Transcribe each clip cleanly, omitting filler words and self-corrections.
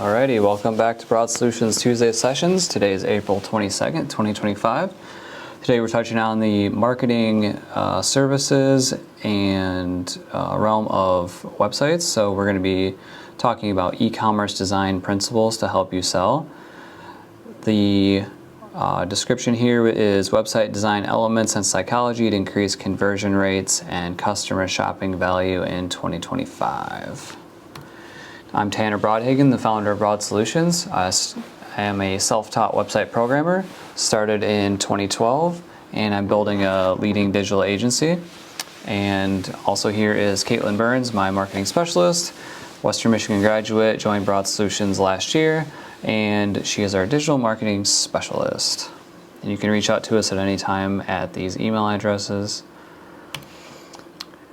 Alrighty, welcome back to Broad Solutions Tuesday sessions. Today is April 22nd, 2025. Today we're touching on the marketing services and realm of websites. So we're going to be talking about e-commerce design principles to help you sell. The description here is website design elements and psychology to increase conversion rates and customer shopping value in 2025. I'm Tanner Broadhagen, the founder of Broad Solutions. I am a self-taught website programmer, started in 2012, and I'm building a leading digital agency. And also here is Caitlin Burns, my marketing specialist, Western Michigan graduate, joined Broad Solutions last year, and she is our digital marketing specialist. And you can reach out to us at any time at these email addresses.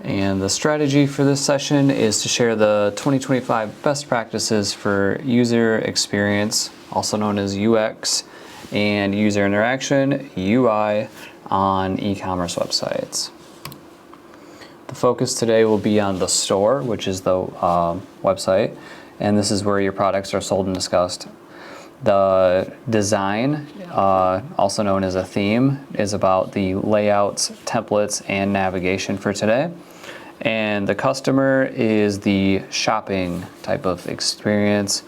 And the strategy for this session is to share the 2025 best practices for user experience, also known as UX, and user interaction, UI, on e-commerce websites. The focus today will be on the store, which is the website, and this is where your products are sold and discussed. The design, also known as a theme, is about the layouts, templates, and navigation for today. And the customer is the shopping type of experience,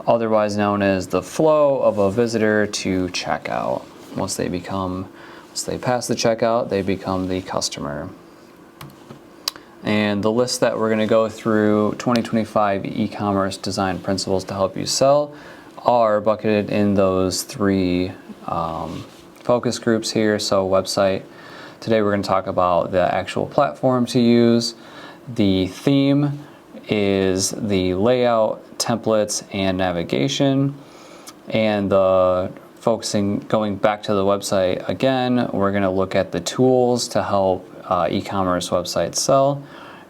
otherwise known as the flow of a visitor to checkout. Once they pass the checkout, they become the customer. And the list that we're going to go through, 2025 e-commerce design principles to help you sell, are bucketed in those three focus groups here. So website. Today we're going to talk about the actual platform to use. The theme is the layout, templates, and navigation. And going back to the website again, we're going to look at the tools to help e-commerce websites sell.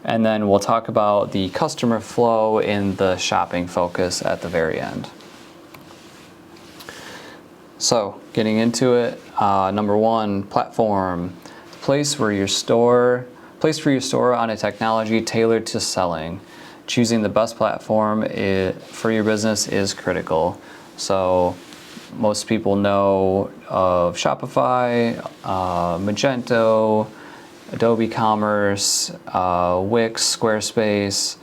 And then we'll talk about the customer flow in the shopping focus at the very end. So getting into it, number one, platform. Place for your store on a technology tailored to selling. Choosing the best platform for your business is critical. So most people know of Shopify, Magento, Adobe Commerce, Wix, Squarespace,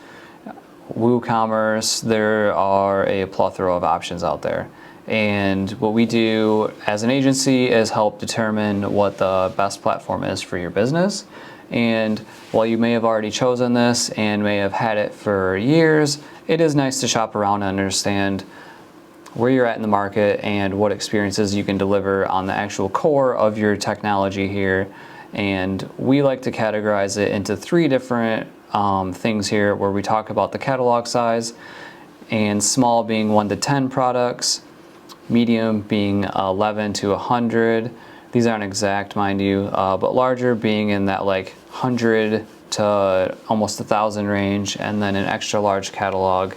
WooCommerce. There are a plethora of options out there. And what we do as an agency is help determine what the best platform is for your business. And while you may have already chosen this and may have had it for years, it is nice to shop around and understand where you're at in the market and what experiences you can deliver on the actual core of your technology here. And we like to categorize it into three different things here, where we talk about the catalog size, and small being 1 to 10 products, medium being 11 to 100. These aren't exact, mind you, but larger being in that like 100 to almost 1,000 range, and then an extra large catalog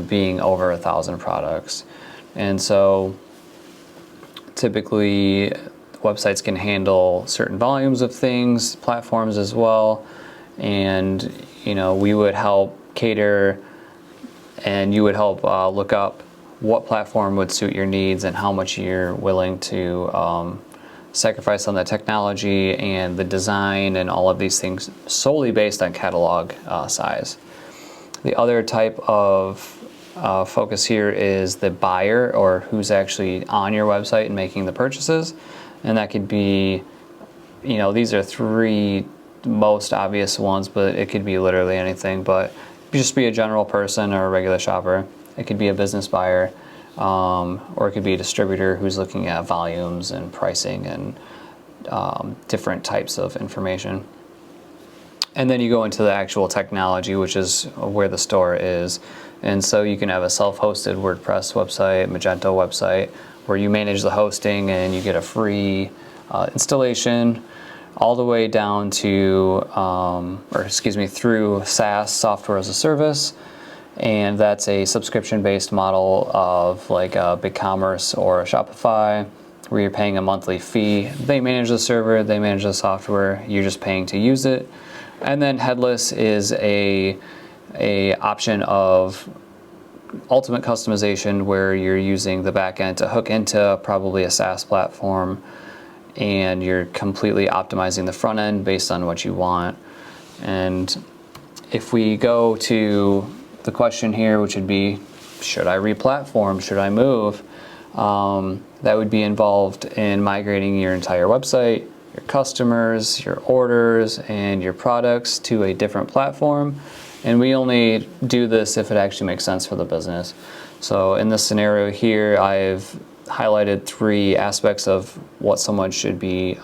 being over 1,000 products. And so typically websites can handle certain volumes of things, platforms as well, and we would help cater, and you would help look up what platform would suit your needs and how much you're willing to sacrifice on the technology and the design and all of these things solely based on catalog size. The other type of focus here is the buyer, or who's actually on your website and making the purchases. And that could be, these are three most obvious ones, but it could be literally anything, but just be a general person or a regular shopper. It could be a business buyer, or it could be a distributor who's looking at volumes and pricing and different types of information. And then you go into the actual technology, which is where the store is. And so you can have a self-hosted WordPress website, Magento website, where you manage the hosting and you get a free installation, all the way down to, through SaaS, software as a service. And that's a subscription-based model of like a BigCommerce or a Shopify, where you're paying a monthly fee. They manage the server, they manage the software, you're just paying to use it. And then headless is a option of ultimate customization where you're using the back end to hook into probably a SaaS platform, and you're completely optimizing the front end based on what you want. And if we go to the question here, which would be, should I re-platform? Should I move? That would be involved in migrating your entire website, your customers, your orders, and your products to a different platform. And we only do this if it actually makes sense for the business. So in this scenario here, I've highlighted 3 aspects of what someone should be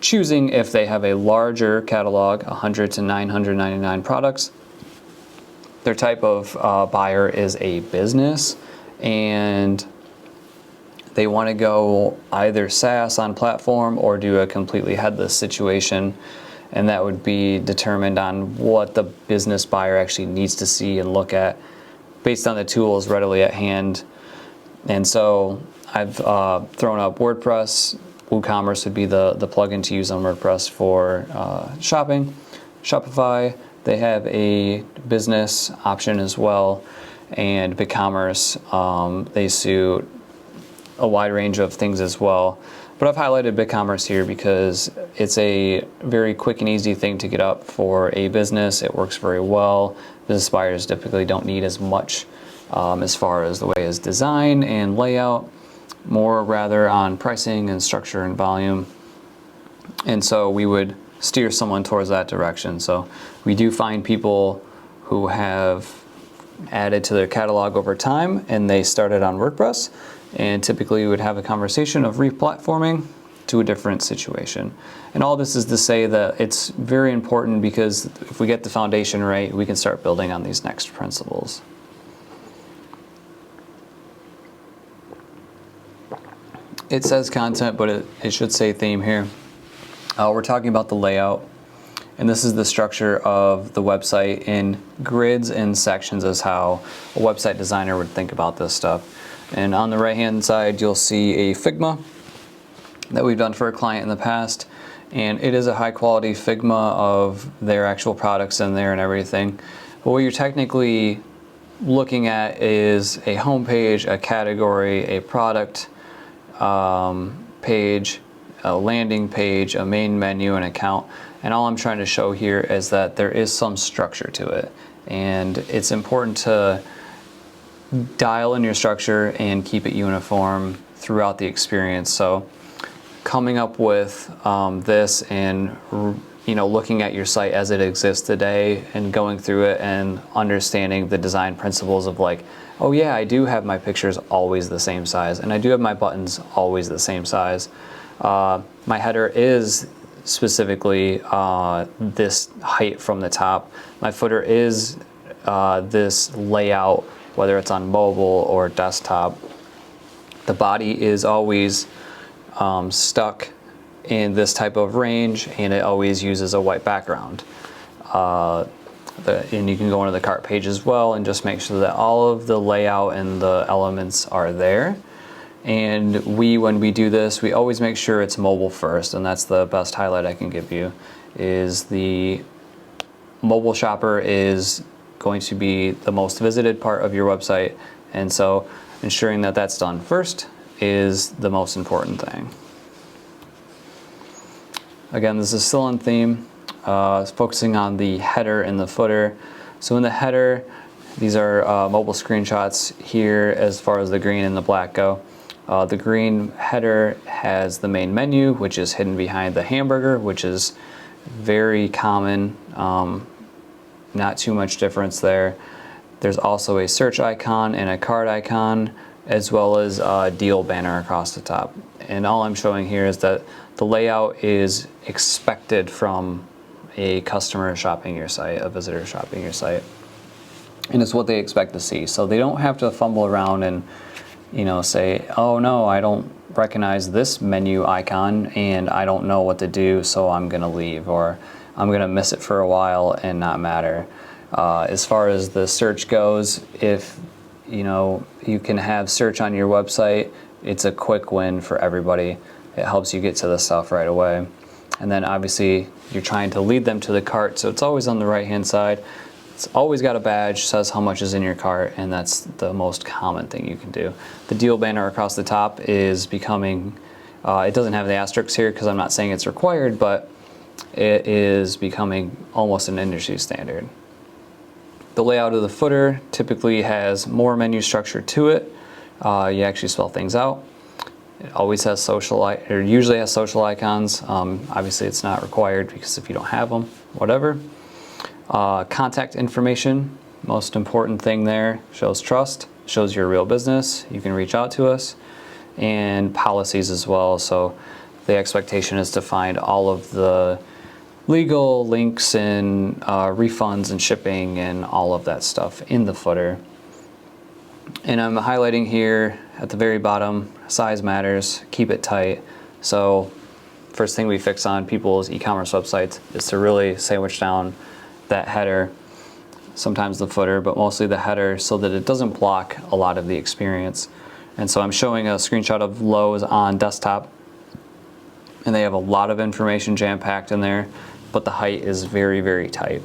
choosing if they have a larger catalog, 100 to 999 products. Their type of buyer is a business, and they want to go either SaaS on platform or do a completely headless situation, and that would be determined on what the business buyer actually needs to see and look at based on the tools readily at hand. And so I've thrown up WordPress. WooCommerce would be the plugin to use on WordPress for shopping. Shopify, they have a business option as well, and BigCommerce, they suit a wide range of things as well. But I've highlighted BigCommerce here because it's a very quick and easy thing to get up for a business. It works very well. Business buyers typically don't need as much as far as the way as design and layout, more rather on pricing and structure and volume. And so we would steer someone towards that direction. So we do find people who have added to their catalog over time and they started on WordPress, and typically we would have a conversation of re-platforming to a different situation. And all this is to say that it's very important, because if we get the foundation right, we can start building on these next principles. It says content, but it should say theme here. We're talking about the layout, and this is the structure of the website in grids and sections, is how a website designer would think about this stuff. And on the right hand side, you'll see a Figma that we've done for a client in the past, and it is a high quality Figma of their actual products in there and everything. But what you're technically looking at is a home page, a category, a product page, a landing page, a main menu, an account. And all I'm trying to show here is that there is some structure to it, and it's important to dial in your structure and keep it uniform throughout the experience. So coming up with this and looking at your site as it exists today and going through it and understanding the design principles of, like, oh yeah, I do have my pictures always the same size, and I do have my buttons always the same size. My header is specifically this height from the top. My footer is this layout, whether it's on mobile or desktop. The body is always stuck in this type of range, and it always uses a white background. And you can go into the cart page as well and just make sure that all of the layout and the elements are there. And when we do this, we always make sure it's mobile first, and that's the best highlight I can give you, is the mobile shopper is going to be the most visited part of your website, and so ensuring that that's done first is the most important thing. Again, this is still on theme. It's focusing on the header and the footer. So in the header, these are mobile screenshots here as far as the green and the black go. The green header has the main menu, which is hidden behind the hamburger, which is very common. Not too much difference there. There's also a search icon and a card icon, as well as a deal banner across the top. And all I'm showing here is that the layout is expected from a customer shopping your site, a visitor shopping your site. And it's what they expect to see. So they don't have to fumble around and say, oh no, I don't recognize this menu icon and I don't know what to do, so I'm gonna leave, or I'm gonna miss it for a while and not matter. As far as the search goes, if you can have search on your website, it's a quick win for everybody. It helps you get to the stuff right away. And then obviously you're trying to lead them to the cart, so it's always on the right hand side. It's always got a badge, says how much is in your cart, and that's the most common thing you can do. The deal banner across the top is becoming, it doesn't have the asterisks here because I'm not saying it's required, but it is becoming almost an industry standard. The layout of the footer typically has more menu structure to it. You actually spell things out. It always has usually has social icons. Obviously it's not required because if you don't have them, whatever. Contact information, most important thing there, shows trust, shows you're a real business, you can reach out to us, and policies as well. So the expectation is to find all of the legal links and refunds and shipping and all of that stuff in the footer. And I'm highlighting here at the very bottom, size matters, keep it tight. So first thing we fix on people's e-commerce websites is to really sandwich down that header, sometimes the footer, but mostly the header, so that it doesn't block a lot of the experience. And so I'm showing a screenshot of Lowe's on desktop, and they have a lot of information jam-packed in there, but the height is very, very tight.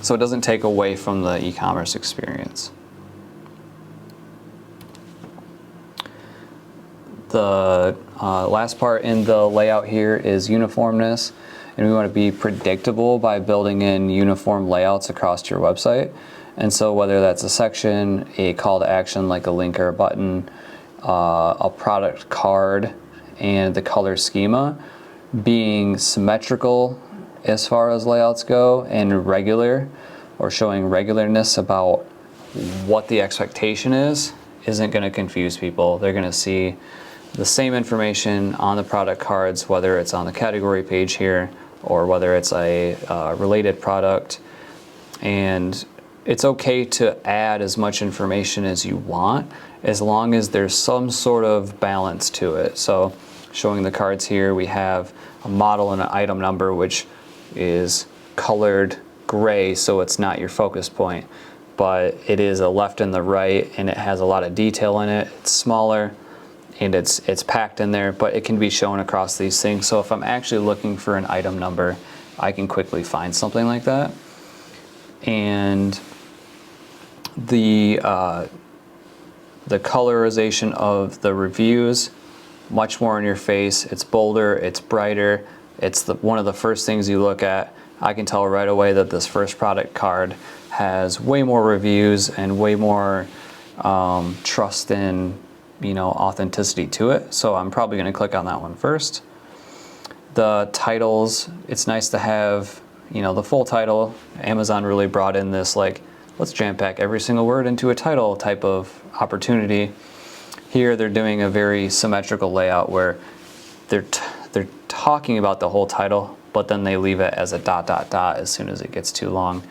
So it doesn't take away from the e-commerce experience. The last part in the layout here is uniformness, and we want to be predictable by building in uniform layouts across your website. And so whether that's a section, a call to action like a link or a button, a product card, and the color schema being symmetrical as far as layouts go and regular, or showing regularness about what the expectation is, isn't going to confuse people. They're going to see the same information on the product cards, whether it's on the category page here or whether it's a related product. And it's okay to add as much information as you want, as long as there's some sort of balance to it. So showing the cards here, we have a model and an item number, which is colored gray, so it's not your focus point, but it is a left and the right, and it has a lot of detail in it. It's smaller and it's packed in there, but it can be shown across these things. So if I'm actually looking for an item number, I can quickly find something like that. And the colorization of the reviews, much more in your face. It's bolder, it's brighter. It's one of the first things you look at. I can tell right away that this first product card has way more reviews and way more trust and authenticity to it. So I'm probably going to click on that one first. The titles, it's nice to have the full title. Amazon really brought in this let's jam pack every single word into a title type of opportunity. Here they're doing a very symmetrical layout where they're talking about the whole title, but then they leave it as a ... as soon as it gets too long.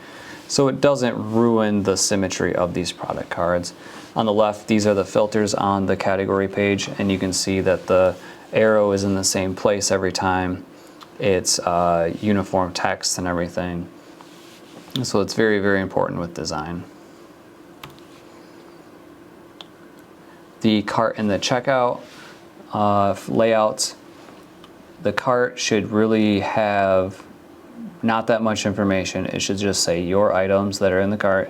So it doesn't ruin the symmetry of these product cards. On the left, these are the filters on the category page, and you can see that the arrow is in the same place every time. It's uniform text and everything. So it's very, very important with design. The cart and the checkout layouts. The cart should really have not that much information. It should just say your items that are in the cart.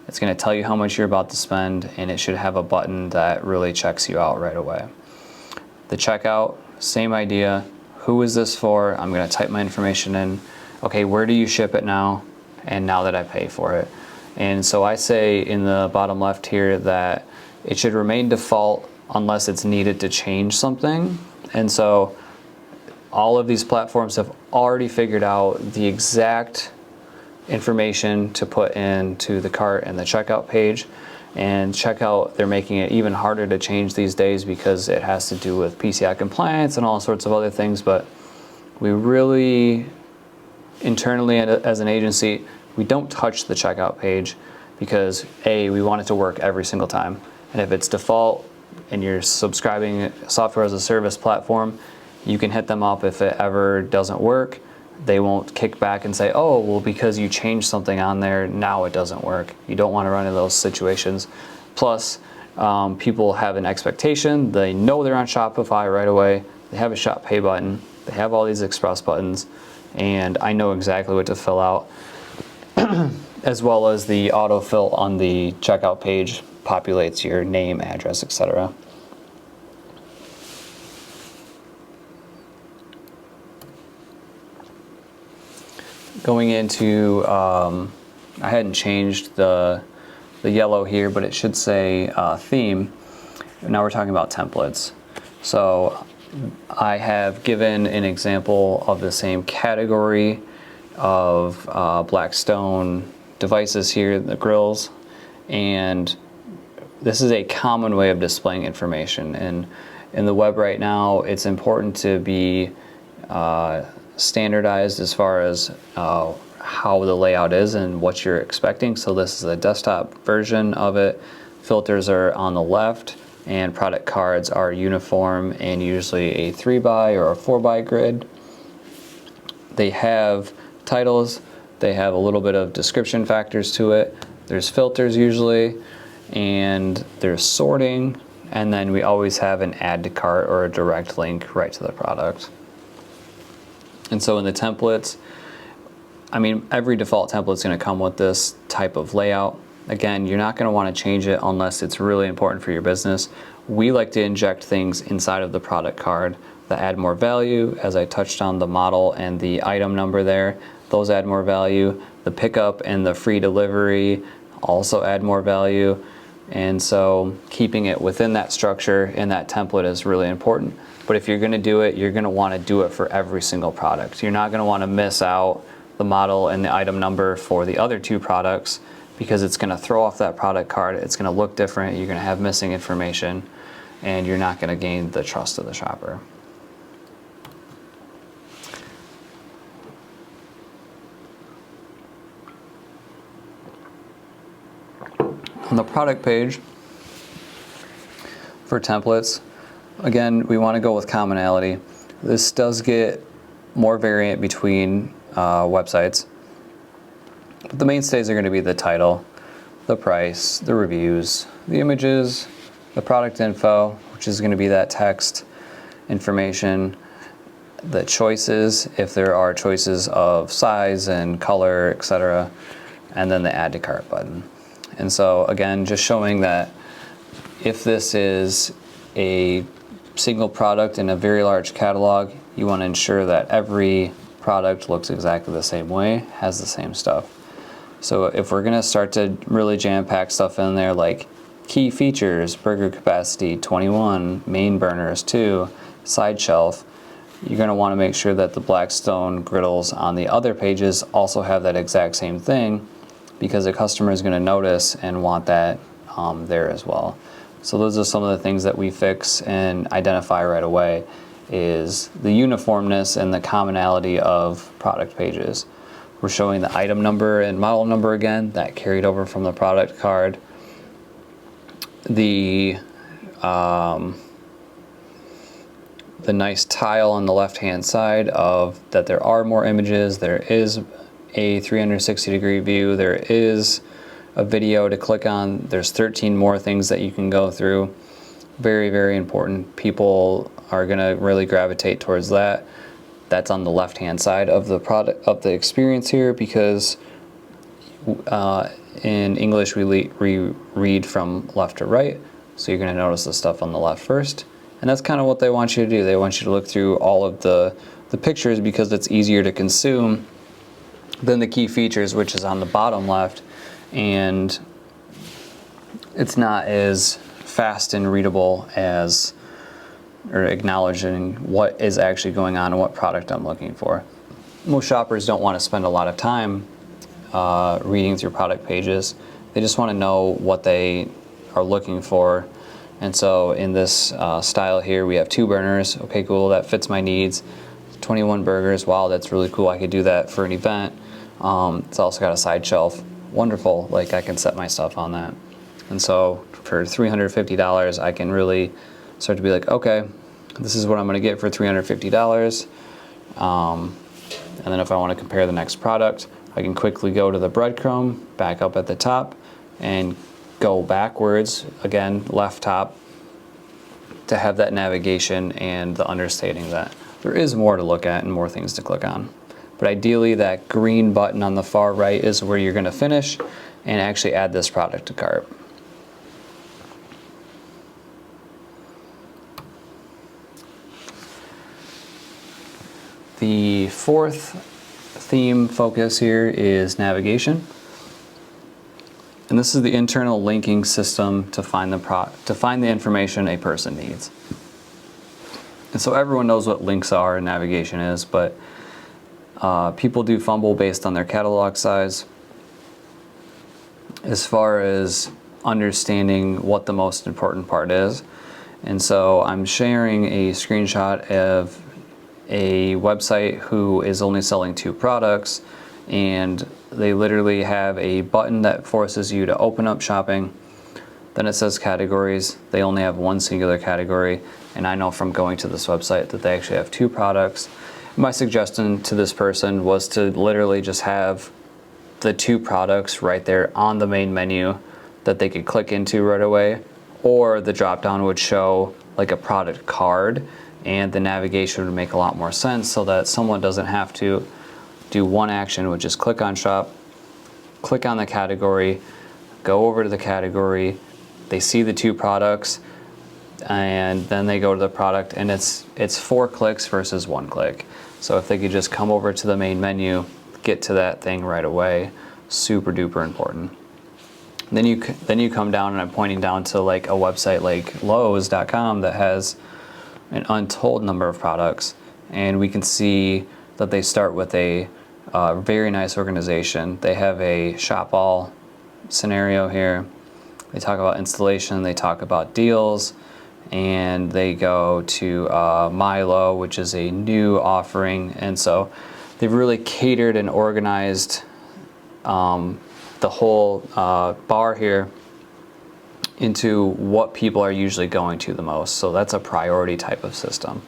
It's going to tell you how much you're about to spend, and it should have a button that really checks you out right away. The checkout, same idea. Who is this for? I'm going to type my information in. Okay, where do you ship it now? And now that I pay for it. And so I say in the bottom left here that it should remain default unless it's needed to change something. And so all of these platforms have already figured out the exact information to put into the cart and the checkout page. And checkout, they're making it even harder to change these days because it has to do with PCI compliance and all sorts of other things. But we really, internally as an agency, we don't touch the checkout page because we want it to work every single time. And if it's default and you're subscribing software as a service platform, you can hit them up if it ever doesn't work. They won't kick back and say, oh, well, because you changed something on there, now it doesn't work. You don't want to run into those situations. Plus, people have an expectation. They know they're on Shopify right away. They have a Shop Pay button. They have all these express buttons, and I know exactly what to fill out. as well as the autofill on the checkout page populates your name, address, etc. Going into, I hadn't changed the yellow here, but it should say theme. Now we're talking about templates. So I have given an example of the same category of Blackstone devices here, the grills, and this is a common way of displaying information. And in the web right now, it's important to be standardized as far as how the layout is and what you're expecting. So this is a desktop version of it. Filters are on the left, and product cards are uniform and usually a 3x or a 4x grid. They have titles, they have a little bit of description factors to it. There's filters usually, and there's sorting, and then we always have an add to cart or a direct link right to the product. And so in the templates, I mean, every default template is going to come with this type of layout. Again, you're not going to want to change it unless it's really important for your business. We like to inject things inside of the product card that add more value. As I touched on, the model and the item number there, those add more value. The pickup and the free delivery also add more value. And so keeping it within that structure in that template is really important. But if you're going to do it, you're going to want to do it for every single product. You're not going to want to miss out the model and the item number for the other two products, because it's going to throw off that product card. It's going to look different. You're going to have missing information, and you're not going to gain the trust of the shopper. On the product page for templates, again, we want to go with commonality. This does get more variant between websites, but the mainstays are going to be the title, the price, the reviews, the images, the product info, which is going to be that text information, the choices, if there are choices of size and color, etc., and then the add to cart button. And so again, just showing that if this is a single product in a very large catalog, you want to ensure that every product looks exactly the same way, has the same stuff. So if we're going to start to really jam-pack stuff in there like key features, burger capacity 21, main burners 2, side shelf, you're going to want to make sure that the Blackstone griddles on the other pages also have that exact same thing, because the customer is going to notice and want that there as well. So those are some of the things that we fix and identify right away, is the uniformness and the commonality of product pages. We're showing the item number and model number again, that carried over from the product card. The nice tile on the left-hand side of that there are more images, there is a 360-degree view, there is a video to click on, there's 13 more things that you can go through. Very, very important. People are going to really gravitate towards that. That's on the left-hand side of the product, of the experience here, because in English we read from left to right, so you're going to notice the stuff on the left first. And that's kind of what they want you to do. They want you to look through all of the pictures, because it's easier to consume than the key features, which is on the bottom left, and it's not as fast and readable as, or acknowledging what is actually going on and what product I'm looking for. Most shoppers don't want to spend a lot of time reading through product pages. They just want to know what they are looking for. And so in this style here, we have 2 burners. Okay, cool, that fits my needs. 21 burgers, wow, that's really cool. I could do that for an event. It's also got a side shelf. Wonderful, like I can set my stuff on that. And so for $350, I can really start to be like, okay, this is what I'm gonna get for $350. And then if I wanna compare the next product, I can quickly go to the breadcrumb, back up at the top, and go backwards, again, left top, to have that navigation and the understanding that there is more to look at and more things to click on. but ideally that green button on the far right is where you're going to finish and actually add this product to cart. The fourth theme focus here is navigation. And this is the internal linking system to find the information a person needs. And so everyone knows what links are and navigation is, but people do fumble based on their catalog size as far as understanding what the most important part is. And so I'm sharing a screenshot of a website who is only selling 2 products, and they literally have a button that forces you to open up shopping. Then it says categories. They only have one singular category, and I know from going to this website that they actually have 2 products. My suggestion to this person was to literally just have the 2 products right there on the main menu that they could click into right away, or the drop down would show like a product card, and the navigation would make a lot more sense so that someone doesn't have to do one action, which is click on shop, click on the category, go over to the category, they see the 2 products, and then they go to the product, and it's 4 clicks versus 1 click. So if they could just come over to the main menu, get to that thing right away, super duper important. Then you come down, and I'm pointing down to like a website like Lowe's.com that has an untold number of products, and we can see that they start with a very nice organization. They have a shop all scenario here. They talk about installation, they talk about deals, and they go to Milo, which is a new offering. And so they've really catered and organized the whole bar here into what people are usually going to the most. So that's a priority type of system.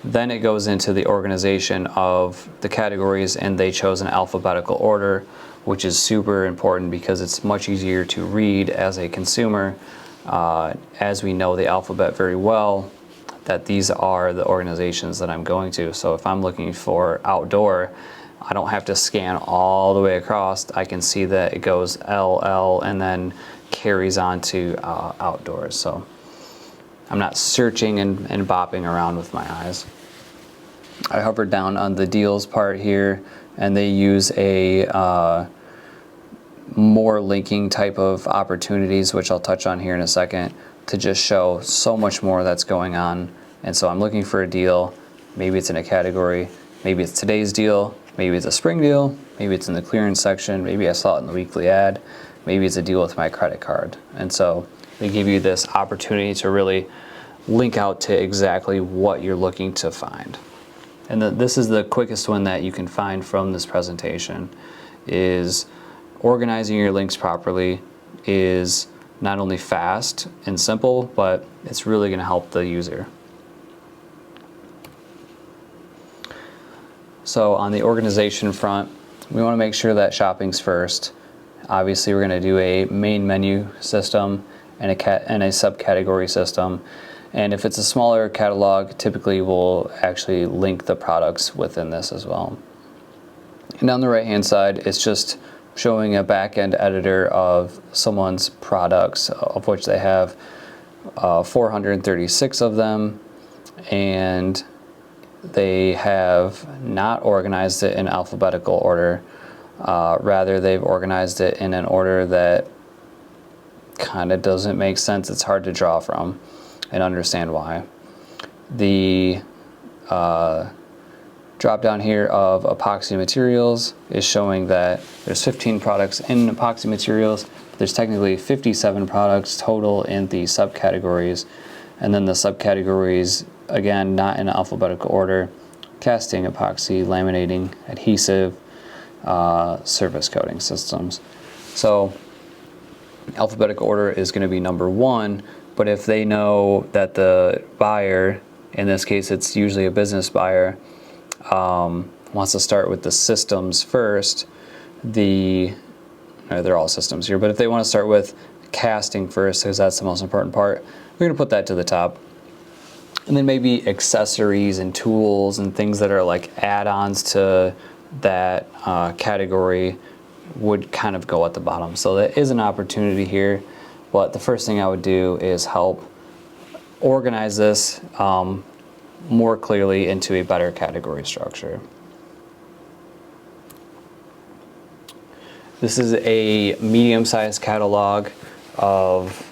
Then it goes into the organization of the categories, and they chose an alphabetical order, which is super important because it's much easier to read as a consumer, as we know the alphabet very well, that these are the organizations that I'm going to. So if I'm looking for outdoor, I don't have to scan all the way across. I can see that it goes LL and then carries on to outdoors. So I'm not searching and bopping around with my eyes. I hovered down on the deals part here, and they use a more linking type of opportunities, which I'll touch on here in a second, to just show so much more that's going on. And so I'm looking for a deal. Maybe it's in a category, maybe it's today's deal, maybe it's a spring deal, maybe it's in the clearance section, maybe I saw it in the weekly ad, maybe it's a deal with my credit card. And so they give you this opportunity to really link out to exactly what you're looking to find. And this is the quickest one that you can find from this presentation, is organizing your links properly is not only fast and simple, but it's really going to help the user. So on the organization front, we want to make sure that shopping's first. Obviously, we're going to do a main menu system and a subcategory system. And if it's a smaller catalog, typically we'll actually link the products within this as well. And on the right-hand side, it's just showing a back-end editor of someone's products, of which they have 436 of them, and they have not organized it in alphabetical order. Rather, they've organized it in an order that kind of doesn't make sense. It's hard to draw from and understand why. The drop down here of epoxy materials is showing that there's 15 products in epoxy materials. There's technically 57 products total in the subcategories. And then the subcategories, again, not in alphabetical order: casting, epoxy, laminating, adhesive, surface coating systems. So alphabetical order is going to be number 1, but if they know that the buyer, in this case it's usually a business buyer, wants to start with the systems first, they're all systems here, but if they want to start with casting first, because that's the most important part, we're going to put that to the top. And then maybe accessories and tools and things that are like add-ons to that category would kind of go at the bottom. So there is an opportunity here, but the first thing I would do is help organize this more clearly into a better category structure. This is a medium-sized catalog of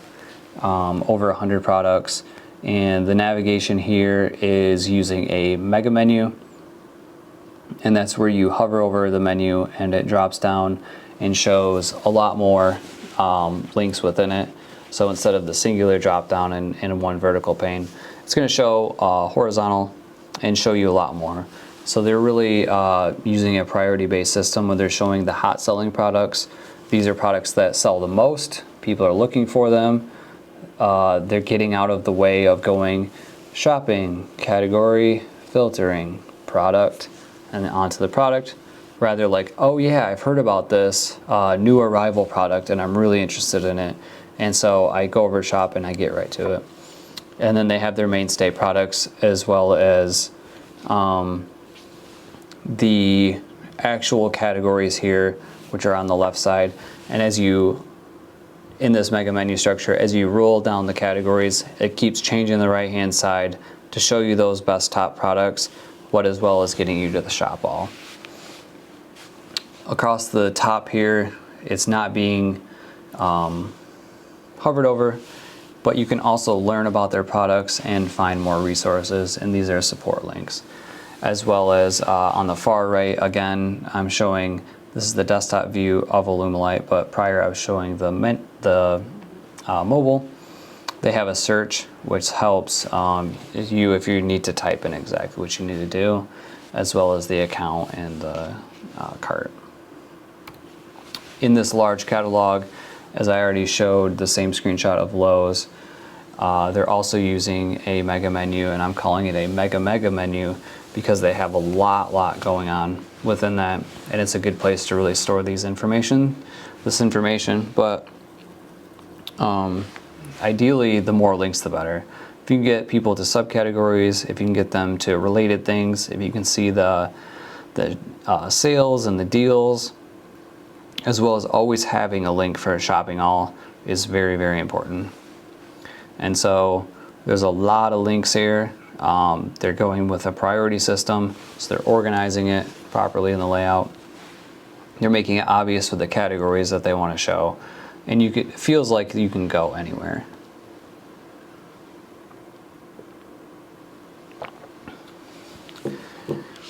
over 100 products, and the navigation here is using a mega menu, and that's where you hover over the menu and it drops down and shows a lot more links within it. So instead of the singular drop down in one vertical pane, it's going to show horizontal and show you a lot more. So they're really using a priority-based system when they're showing the hot selling products. These are products that sell the most. People are looking for them. They're getting out of the way of going shopping, category, filtering, product, and then onto the product. Rather like, oh yeah, I've heard about this new arrival product and I'm really interested in it. And so I go over shop and I get right to it. And then they have their mainstay products as well as the actual categories here, which are on the left side. And as you, in this mega menu structure, as you roll down the categories, it keeps changing the right hand side to show you those best top products, what as well as getting you to the shop all. Across the top here, it's not being hovered over, but you can also learn about their products and find more resources, and these are support links. As well as on the far right, again, I'm showing, this is the desktop view of Illumilite, but prior I was showing the mobile. They have a search, which helps you if you need to type in exactly what you need to do, as well as the account and the cart. In this large catalog, as I already showed the same screenshot of Lowe's, they're also using a mega menu, and I'm calling it a mega menu because they have a lot going on within that, and it's a good place to really store this information. But ideally, the more links, the better. If you can get people to subcategories, if you can get them to related things, if you can see the sales and the deals, as well as always having a link for a shopping all is very important. And so there's a lot of links here. They're going with a priority system, so they're organizing it properly in the layout. They're making it obvious with the categories that they want to show, and it feels like you can go anywhere.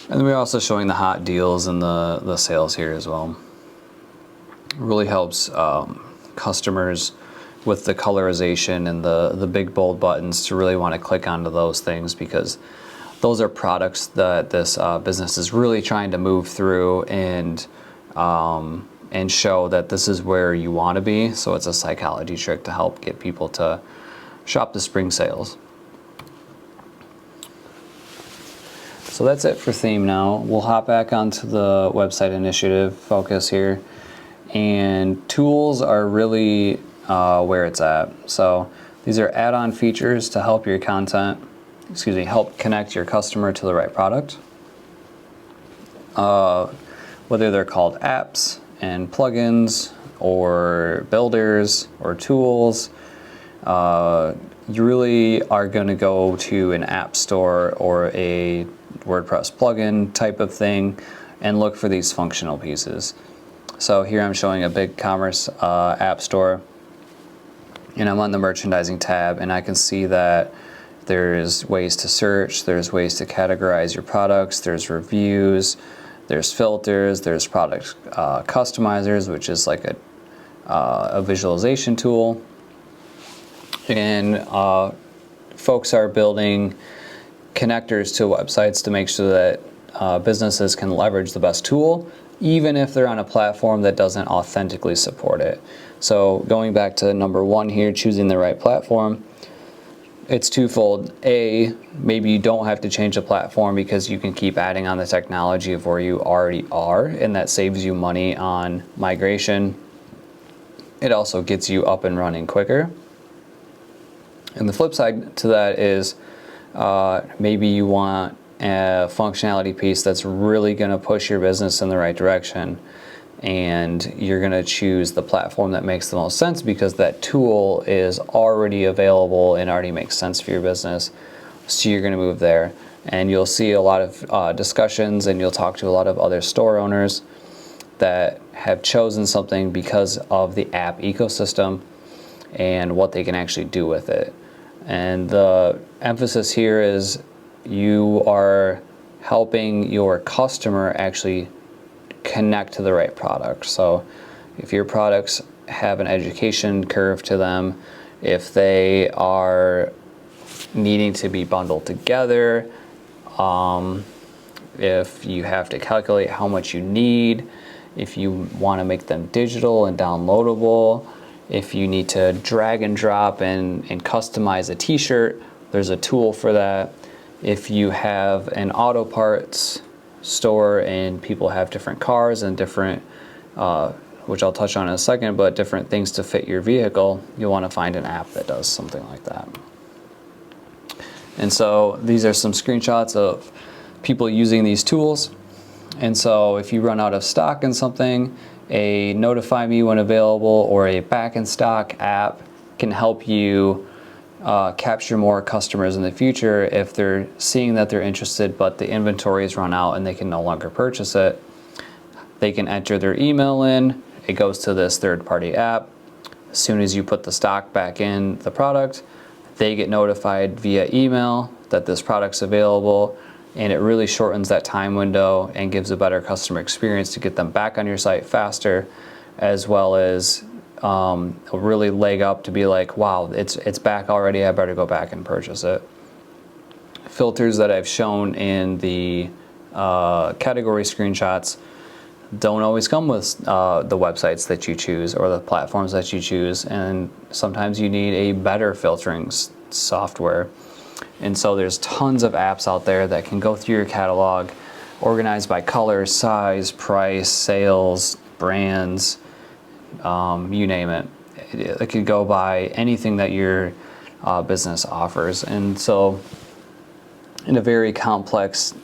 And we're also showing the hot deals and the sales here as well. It really helps customers with the colorization and the big bold buttons to really want to click onto those things, because those are products that this business is really trying to move through and show that this is where you want to be. So it's a psychology trick to help get people to shop the spring sales. So that's it for theme now. We'll hop back onto the website initiative focus here. And tools are really where it's at. So these are add-on features to help your help connect your customer to the right product. Whether they're called apps and plugins or builders or tools, you really are going to go to an app store or a WordPress plugin type of thing and look for these functional pieces. So here I'm showing a Ecommerce app store, and I'm on the merchandising tab, and I can see that there's ways to search, there's ways to categorize your products, there's reviews, there's filters, there's product customizers, which is like a visualization tool. And folks are building connectors to websites to make sure that businesses can leverage the best tool, even if they're on a platform that doesn't authentically support it. So going back to number one here, choosing the right platform, it's twofold. A, maybe you don't have to change the platform because you can keep adding on the technology of where you already are, and that saves you money on migration. It also gets you up and running quicker. And the flip side to that is maybe you want functionality piece that's really going to push your business in the right direction. And you're going to choose the platform that makes the most sense because that tool is already available and already makes sense for your business. So you're going to move there. And you'll see a lot of discussions, and you'll talk to a lot of other store owners that have chosen something because of the app ecosystem and what they can actually do with it. And the emphasis here is you are helping your customer actually connect to the right product. So if your products have an education curve to them, if they are needing to be bundled together, if you have to calculate how much you need, if you want to make them digital and downloadable, if you need to drag and drop and customize a t-shirt, there's a tool for that. If you have an auto parts store and people have different cars and different, which I'll touch on in a second, but different things to fit your vehicle, you'll want to find an app that does something like that. And so these are some screenshots of people using these tools. And so if you run out of stock in something, a notify me when available or a back in stock app can help you capture more customers in the future if they're seeing that they're interested but the inventory is run out and they can no longer purchase it. They can enter their email in, it goes to this third-party app. As soon as you put the stock back in the product, they get notified via email that this product's available, and it really shortens that time window and gives a better customer experience to get them back on your site faster, as well as a really leg up to be like, wow, it's back already, I better go back and purchase it. Filters that I've shown in the category screenshots don't always come with the websites that you choose or the platforms that you choose, and sometimes you need a better filtering software. And so there's tons of apps out there that can go through your catalog, organized by color, size, price, sales, brands, you name it. It could go by anything that your business offers. And so in a very complex,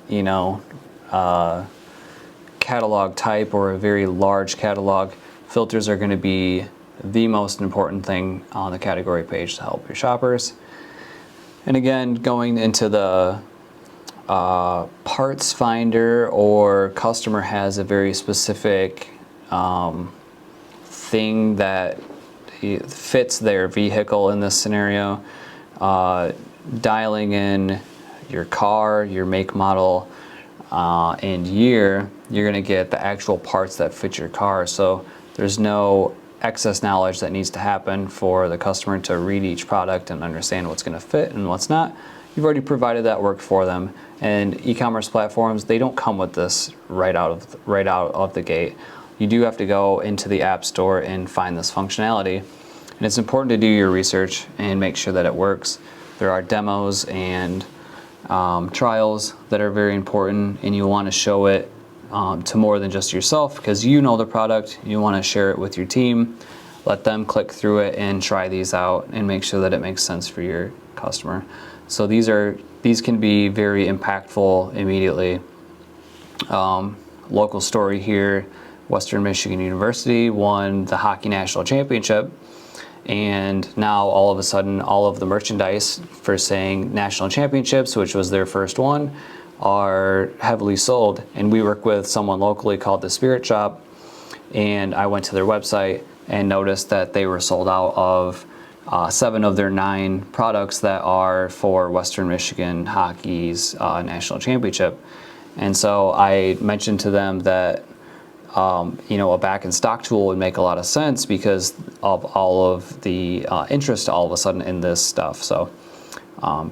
catalog type or a very large catalog, filters are going to be the most important thing on the category page to help your shoppers. And again, going into the parts finder, or customer has a very specific thing that fits their vehicle in this scenario, dialing in your car, your make, model, and year, you're going to get the actual parts that fit your car. So there's no excess knowledge that needs to happen for the customer to read each product and understand what's going to fit and what's not. You've already provided that work for them. And e-commerce platforms, they don't come with this right out of the gate. You do have to go into the app store and find this functionality. And it's important to do your research and make sure that it works. There are demos and trials that are very important, and you want to show it to more than just yourself, because you know the product. You want to share it with your team, let them click through it and try these out and make sure that it makes sense for your customer. So these can be very impactful immediately. Local story here, Western Michigan University won the hockey national championship, and now all of a sudden all of the merchandise for saying national championships, which was their first one, are heavily sold. And we work with someone locally called the Spirit Shop, and I went to their website and noticed that they were sold out of 7 of their 9 products that are for Western Michigan hockey's national championship. And so I mentioned to them that a back in stock tool would make a lot of sense because of all of the interest all of a sudden in this stuff. So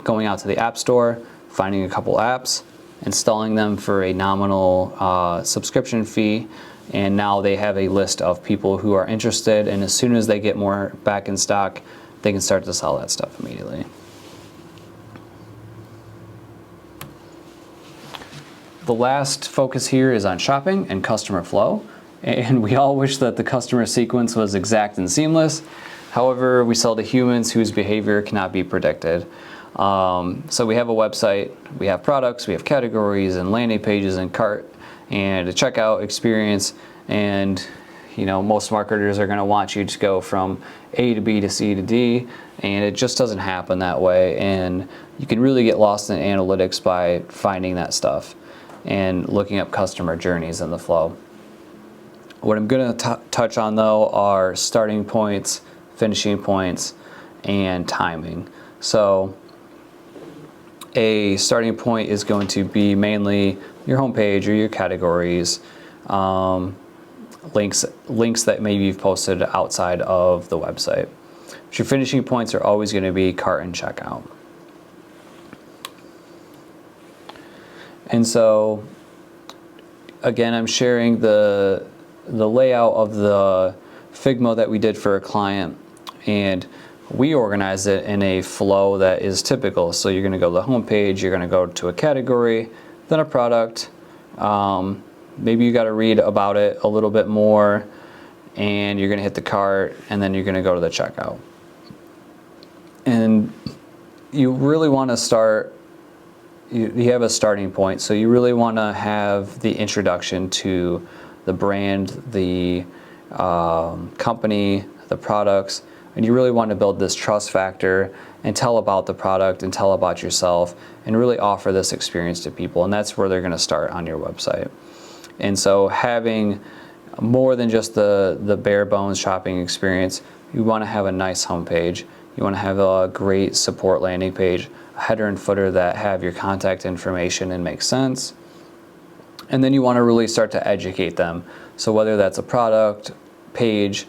going out to the app store, finding a couple apps, installing them for a nominal subscription fee, and now they have a list of people who are interested, and as soon as they get more back in stock, they can start to sell that stuff immediately. The last focus here is on shopping and customer flow, and we all wish that the customer sequence was exact and seamless. However, we sell to humans whose behavior cannot be predicted. So we have a website, we have products, we have categories and landing pages and cart and a checkout experience, and most marketers are going to want you to go from A to B to C to D, and it just doesn't happen that way. And you can really get lost in analytics by finding that stuff and looking up customer journeys in the flow. What I'm going to touch on though are starting points, finishing points, and timing. So a starting point is going to be mainly your homepage or your categories, links that maybe you've posted outside of the website. But your finishing points are always going to be cart and checkout. And so again, I'm sharing the layout of the Figma that we did for a client, and we organize it in a flow that is typical. So you're going to go to the home page, you're going to go to a category, then a product. Maybe you got to read about it a little bit more, and you're going to hit the cart, and then you're going to go to the checkout. And you really want to start, you have a starting point, so you really want to have the introduction to the brand, the company, the products, and you really want to build this trust factor and tell about the product and tell about yourself and really offer this experience to people, and that's where they're going to start on your website. And so having more than just the bare bones shopping experience, you want to have a nice homepage, you want to have a great support landing page, a header and footer that have your contact information and make sense. And then you want to really start to educate them. So whether that's a product page,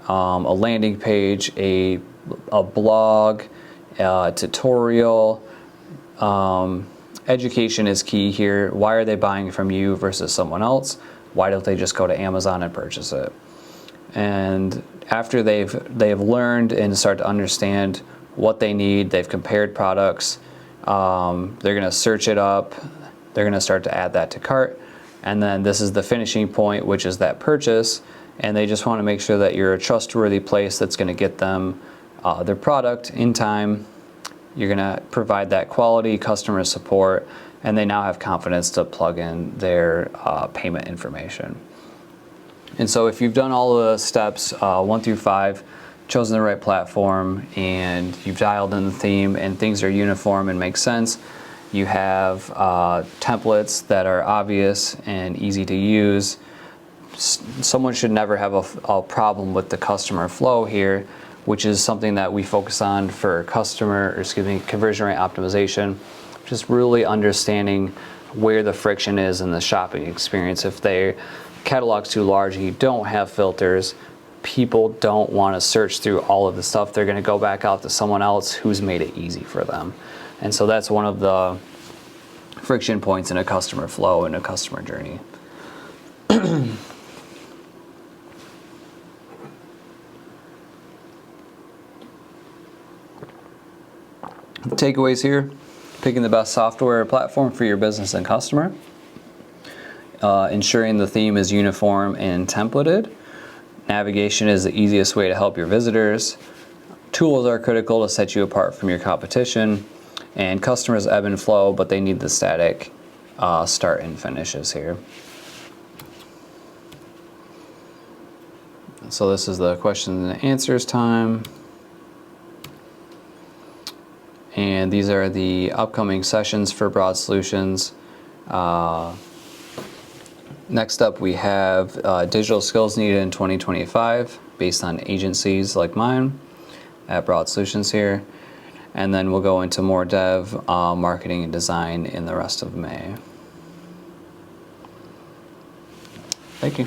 a landing page, a blog, a tutorial, education is key here. Why are they buying from you versus someone else? Why don't they just go to Amazon and purchase it? And after they've learned and start to understand what they need, they've compared products, they're going to search it up, they're going to start to add that to cart, and then this is the finishing point, which is that purchase, and they just want to make sure that you're a trustworthy place that's going to get them their product in time. You're going to provide that quality customer support, and they now have confidence to plug in their payment information. And so if you've done all the steps 1 through 5, chosen the right platform, and you've dialed in the theme, and things are uniform and make sense, you have templates that are obvious and easy to use. Someone should never have a problem with the customer flow here, which is something that we focus on for conversion rate optimization. Just really understanding where the friction is in the shopping experience. If their catalog's too large and you don't have filters, people don't want to search through all of the stuff. They're going to go back out to someone else who's made it easy for them. And so that's one of the friction points in a customer flow and a customer journey. Takeaways here: picking the best software or platform for your business and customer, ensuring the theme is uniform and templated, navigation is the easiest way to help your visitors, tools are critical to set you apart from your competition, and customers ebb and flow, but they need the static start and finishes here. So this is the questions and answers time. And these are the upcoming sessions for Broad Solutions. Next up, we have digital skills needed in 2025 based on agencies like mine at Broad Solutions here. And then we'll go into more dev, marketing, and design in the rest of May. Thank you.